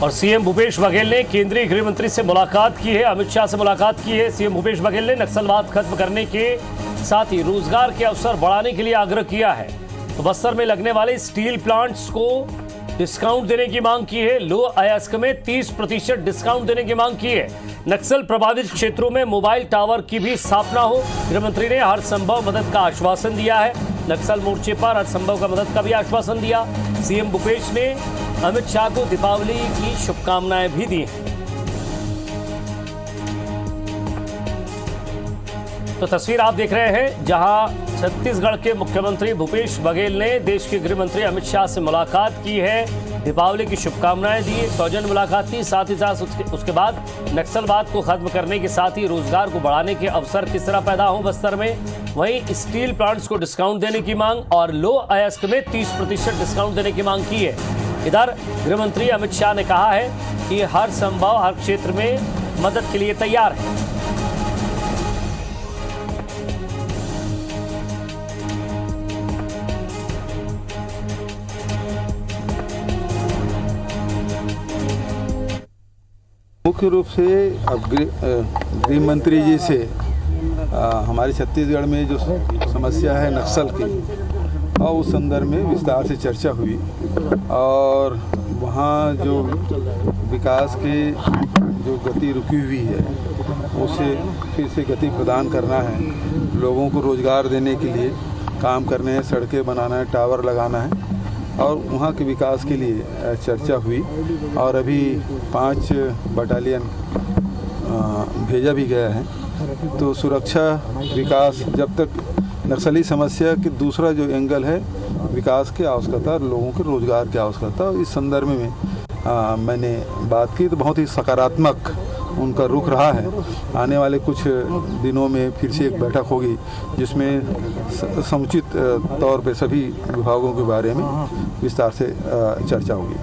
और सीएम भूपेश बघेल ने केंद्रीय गृह मंत्री से मुलाकात की है, अमित शाह से मुलाकात की है। सीएम भूपेश बघेल ने नक्सलवाद खत्म करने के साथ ही रोजगार के अवसर बढ़ाने के लिए आग्रह किया है। तो बस्तर में लगने वाले स्टील प्लांट्स को डिस्काउंट देने की मांग की है। लो अयस्क में 30% डिस्काउंट देने की मांग की है। नक्सल प्रभावित क्षेत्रों में मोबाइल टावर की भी स्थापना हो। गृह मंत्री ने हर संभव मदद का आश्वासन दिया है। नक्सल मोर्चे पर हर संभव मदद का भी आश्वासन दिया। सीएम भूपेश ने अमित शाह को दीपावली की शुभकामनाएं भी दी हैं। तो तस्वीर आप देख रहे हैं जहां छत्तीसगढ़ के मुख्यमंत्री भूपेश बघेल ने देश के गृह मंत्री अमित शाह से मुलाकात की है, दीपावली की शुभकामनाएं दी, सौजन्य मुलाकात की। साथ ही साथ उसके बाद नक्सलवाद को खत्म करने के साथ ही रोजगार को बढ़ाने के अवसर किस तरह पैदा हो बस्तर में। वहीं स्टील प्लांट्स को डिस्काउंट देने की मांग और लो अयस्क में 30% डिस्काउंट देने की मांग की है। इधर गृह मंत्री अमित शाह ने कहा है कि हर संभव हर क्षेत्र में मदद के लिए तैयार है। मुख्य रूप से अब गृह मंत्री जी से हमारे छत्तीसगढ़ में जो समस्या है नक्सल की, और उस संदर्भ में विस्तार से चर्चा हुई और वहाँ जो विकास के जो गति रुकी हुई है उसे फिर से गति प्रदान करना है, लोगों को रोज़गार देने के लिए काम करने हैं, सड़कें बनाना है, टावर लगाना है और वहाँ के विकास के लिए चर्चा हुई। और अभी 5 बटालियन भेजा भी गया है। तो सुरक्षा विकास, जब तक नक्सली समस्या की दूसरा जो एंगल है विकास की आवश्यकता, लोगों के रोज़गार की आवश्यकता, इस संदर्भ में मैंने बात की। तो बहुत ही सकारात्मक उनका रुख रहा है। आने वाले कुछ दिनों में फिर से एक बैठक होगी जिसमें समुचित तौर पे सभी विभागों के बारे में विस्तार से चर्चा होगी।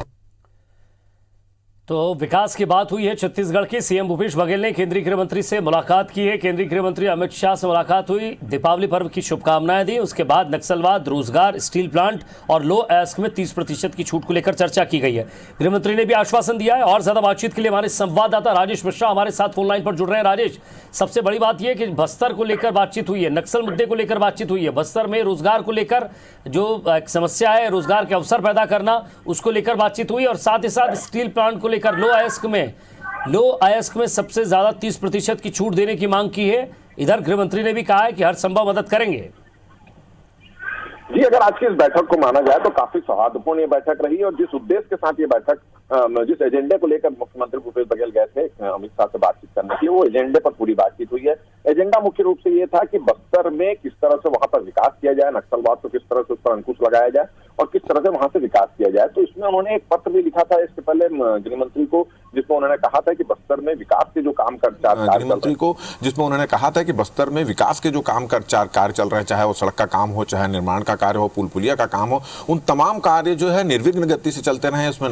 तो विकास की बात हुई है। छत्तीसगढ़ के सीएम भूपेश बघेल ने केंद्रीय गृह मंत्री से मुलाकात की है। केंद्रीय गृह मंत्री अमित शाह से मुलाकात हुई, दीपावली पर्व की शुभकामनाएं दी। उसके बाद नक्सलवाद, रोजगार, स्टील प्लांट और लो अयस्क में 30% की छूट को लेकर चर्चा की गई है। गृह मंत्री ने भी आश्वासन दिया है। और ज्यादा बातचीत के लिए हमारे संवाददाता राजेश मिश्रा हमारे साथ फोन लाइन पर जुड़ रहे हैं। राजेश, सबसे बड़ी बात यह कि बस्तर को लेकर बातचीत हुई है, नक्सल मुद्दे को लेकर बातचीत हुई है, बस्तर में रोजगार को लेकर जो समस्या है, रोजगार के अवसर पैदा करना, उसको लेकर बातचीत हुई और साथ ही साथ स्टील प्लांट को लेकर लो अयस्क में सबसे ज्यादा 30% की छूट देने की मांग की है। इधर गृह मंत्री ने भी कहा है कि हर संभव मदद करेंगे। जी, अगर आज की इस बैठक को माना जाए तो काफी सौहार्दपूर्ण ये बैठक रही और जिस उद्देश्य के साथ ये बैठक, जिस एजेंडे को लेकर मुख्यमंत्री भूपेश बघेल गए थे अमित शाह से बातचीत करने की, वो एजेंडे पर पूरी बातचीत हुई है। एजेंडा मुख्य रूप से ये था कि बस्तर में किस तरह से वहां पर विकास किया जाए, नक्सलवाद को किस तरह से उस पर अंकुश लगाया जाए और किस तरह से वहां से विकास किया जाए। तो इसमें उन्होंने एक पत्र भी लिखा था इससे पहले गृह मंत्री को, जिसमें उन्होंने कहा था कि बस्तर में विकास के जो काम कर कार्य चल रहे हैं, चाहे वो सड़क का काम हो, चाहे निर्माण का कार्य हो, पुल पुलिया का काम हो, उन तमाम कार्य जो है निर्विघ्न गति से चलते रहे। उसमें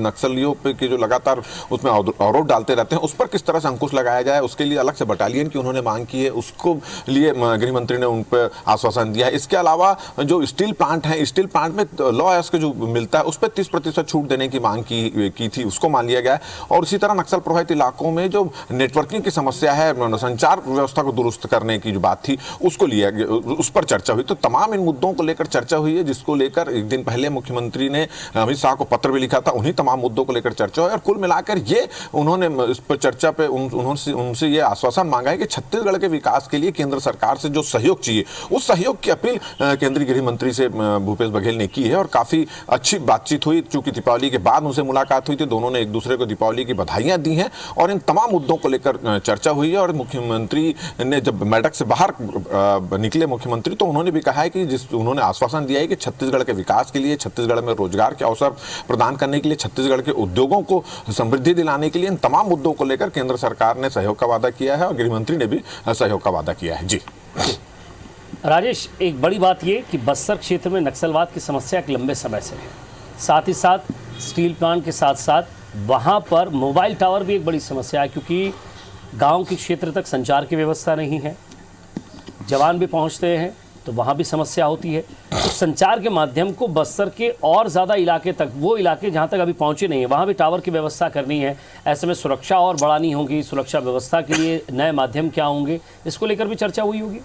नक्सलियों पे की जो लगातार उसमें आरोप डालते रहते हैं, उस पर किस तरह से अंकुश लगाया जाए, उसके लिए अलग से बटालियन की उन्होंने मांग की है। उसको लिए गृह मंत्री ने उन पर आश्वासन दिया है। इसके अलावा जो स्टील प्लांट है, स्टील प्लांट में लो अयस्क जो मिलता है उस पर 30% छूट देने की मांग की थी, उसको मान लिया गया है। और इसी तरह नक्सल प्रभावित इलाकों में जो नेटवर्किंग की समस्या है, संचार व्यवस्था को दुरुस्त करने की जो बात थी उसको लिया गया, उस पर चर्चा हुई। तो तमाम इन मुद्दों को लेकर चर्चा हुई है, जिसको लेकर एक दिन पहले मुख्यमंत्री ने अमित शाह को पत्र भी लिखा था। उन्हीं तमाम मुद्दों को लेकर चर्चा हुई और कुल मिलाकर ये उन्होंने इस पर चर्चा पे उनसे ये आश्वासन मांगा है कि छत्तीसगढ़ के विकास के लिए केंद्र सरकार से जो सहयोग चाहिए, उस सहयोग की अपील केंद्रीय गृह मंत्री से भूपेश बघेल ने की है। और काफी अच्छी बातचीत हुई। चूंकि दीपावली के बाद उनसे मुलाकात हुई थी, दोनों ने एक दूसरे को दीपावली की बधाइयां दी हैं और इन तमाम मुद्दों को लेकर चर्चा हुई है। और मुख्यमंत्री ने जब बैठक से बाहर निकले मुख्यमंत्री, तो उन्होंने भी कहा है कि उन्होंने आश्वासन दिया है कि छत्तीसगढ़ के विकास के लिए, छत्तीसगढ़ में रोजगार के अवसर प्रदान करने के लिए, छत्तीसगढ़ के उद्योगों को समृद्धि दिलाने के लिए इन तमाम मुद्दों को लेकर केंद्र सरकार ने सहयोग का वादा किया है और गृह मंत्री ने भी सहयोग का वादा किया है। जी राजेश, एक बड़ी बात ये कि बस्तर क्षेत्र में नक्सलवाद की समस्या एक लंबे समय से है, साथ ही साथ स्टील प्लांट के साथ साथ वहाँ पर मोबाइल टावर भी एक बड़ी समस्या है, क्योंकि गांव के क्षेत्र तक संचार की व्यवस्था नहीं है। जवान भी पहुँचते हैं तो वहाँ भी समस्या होती है। तो संचार के माध्यम को बस्तर के और ज़्यादा इलाके तक, वो इलाके जहाँ तक अभी पहुँचे नहीं है, वहाँ भी टावर की व्यवस्था करनी है। ऐसे में सुरक्षा और बढ़ानी होगी। सुरक्षा व्यवस्था के लिए नए माध्यम क्या होंगे, इसको लेकर भी चर्चा हुई होगी।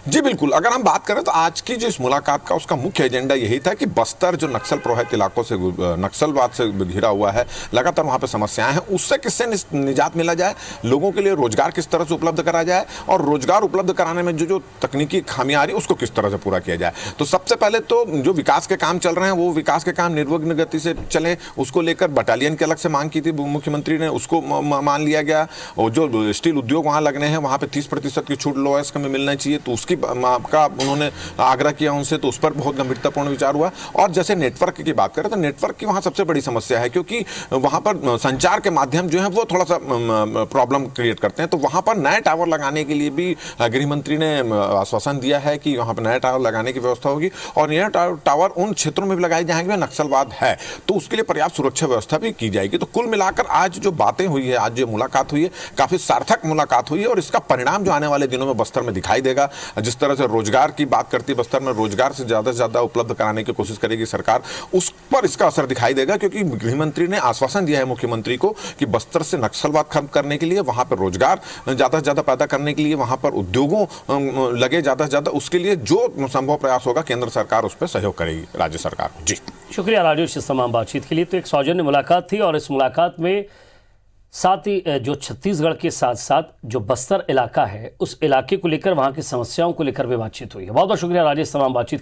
जी बिल्कुल, अगर हम बात करें तो आज की जो इस मुलाकात का उसका मुख्य एजेंडा यही था कि बस्तर जो नक्सल प्रभावित इलाकों से, नक्सलवाद से घिरा हुआ है, लगातार वहाँ पे समस्याएं हैं, उससे किससे निजात मिला जाए, लोगों के लिए रोजगार किस तरह से उपलब्ध करा जाए और रोजगार उपलब्ध कराने में जो तकनीकी खामियां आ रही है उसको किस तरह से पूरा किया जाए। तो सबसे पहले तो जो विकास के काम चल रहे हैं वो विकास के काम निर्विघ्न गति से चले, उसको लेकर बटालियन की अलग से मांग की थी मुख्यमंत्री ने, उसको मान लिया गया। और जो स्टील उद्योग वहाँ लगने हैं वहाँ पे 30% की छूट लोएस्ट में मिलना चाहिए, तो का उन्होंने आग्रह किया उनसे, तो उस पर बहुत गंभीरतापूर्ण विचार हुआ। और जैसे नेटवर्क की बात करें तो नेटवर्क की वहाँ सबसे बड़ी समस्या है, क्योंकि वहाँ पर संचार के माध्यम जो है वो थोड़ा सा प्रॉब्लम क्रिएट करते हैं। तो वहाँ पर नए टावर लगाने के लिए भी गृह मंत्री ने आश्वासन दिया है कि वहाँ पर नए टावर लगाने की व्यवस्था होगी और यह टावर उन क्षेत्रों में भी लगाए जाएंगे नक्सलवाद है, तो उसके लिए पर्याप्त सुरक्षा व्यवस्था भी की जाएगी। तो कुल मिलाकर आज जो बातें हुई है, आज जो मुलाकात हुई है, काफी सार्थक मुलाकात हुई है और इसका परिणाम जो आने वाले दिनों में बस्तर में दिखाई देगा। जिस तरह से रोजगार की बात करती है, बस्तर में रोजगार से ज्यादा उपलब्ध कराने की कोशिश करेगी सरकार, उस पर इसका असर दिखाई देगा, क्योंकि गृह मंत्री ने आश्वासन दिया है मुख्यमंत्री को कि बस्तर से नक्सलवाद खत्म करने के लिए, वहां पर रोजगार ज्यादा से ज्यादा पैदा करने के लिए, वहां पर उद्योगों लगे ज्यादा से ज्यादा, उसके लिए जो संभव प्रयास होगा केंद्र सरकार उस पर सहयोग करेगी राज्य सरकार को। जी शुक्रिया राजेश इस तमाम बातचीत के लिए। तो एक सौजन्य मुलाकात थी और इस मुलाकात में साथ ही जो छत्तीसगढ़ के साथ साथ जो बस्तर इलाका है उस इलाके को लेकर, वहां की समस्याओं को लेकर भी बातचीत हुई है। बहुत बहुत शुक्रिया राजेश तमाम बातचीत